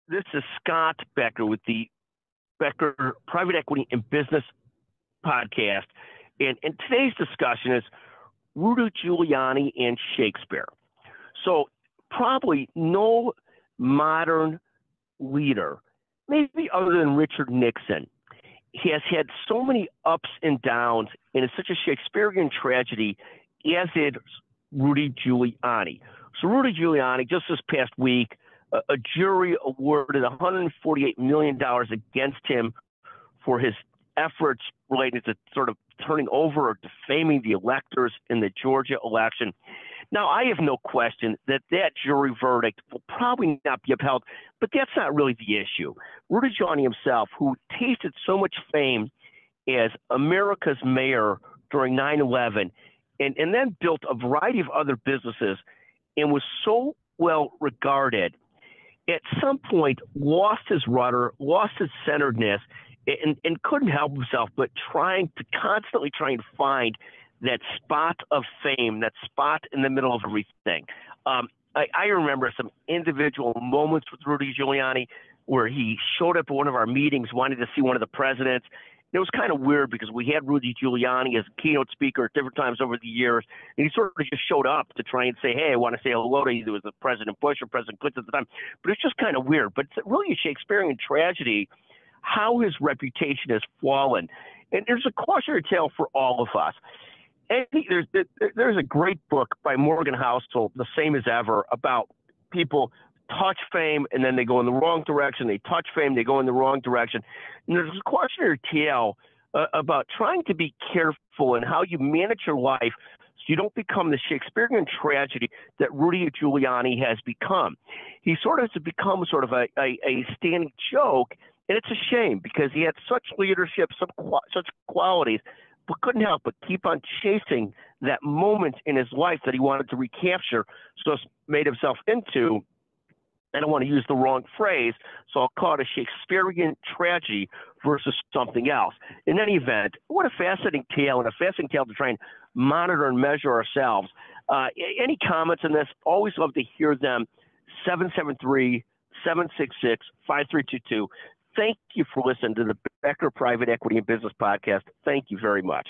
This is Scott Becker with the Becker Private Equity and Business Podcast. And today's discussion is Rudy Giuliani and Shakespeare. So probably no modern leader, maybe other than Richard Nixon, he has had so many ups and downs, and it's such a Shakespearean tragedy as is Rudy Giuliani. So Rudy Giuliani, just this past week, a jury awarded $148 million against him for his efforts related to sort of turning over or defaming the electors in the Georgia election. Now, I have no question that jury verdict will probably not be upheld, but that's not really the issue. Rudy Giuliani himself, who tasted so much fame as America's mayor during 9/11, and then built a variety of other businesses and was so well regarded, at some point lost his rudder, lost his centeredness, and couldn't help himself but constantly trying to find that spot of fame, that spot in the middle of everything. I remember some individual moments with Rudy Giuliani where he showed up at one of our meetings, wanted to see one of the presidents. It was kind of weird because we had Rudy Giuliani as a keynote speaker at different times over the years, and he sort of just showed up to try and say, hey, I want to say hello to either the President Bush or President Clinton at the time. But it's just kind of weird. But it's really a Shakespearean tragedy how his reputation has fallen. And there's a cautionary tale for all of us. And there's a great book by Morgan Housel, The Same as Ever, about people touch fame and then they go in the wrong direction. They touch fame, they go in the wrong direction. And there's a cautionary tale about trying to be careful in how you manage your life so you don't become the Shakespearean tragedy that Rudy Giuliani has become. He sort of has become sort of a standing joke, and it's a shame because he had such leadership, such qualities, but couldn't help but keep on chasing that moment in his life that he wanted to recapture, so made himself into, I don't want to use the wrong phrase, so I'll call it a Shakespearean tragedy versus something else. In any event, what a fascinating tale, and a fascinating tale to try and monitor and measure ourselves. Any comments on this? Always love to hear them. 773-766-5322. Thank you for listening to the Becker Private Equity and Business Podcast. Thank you very much.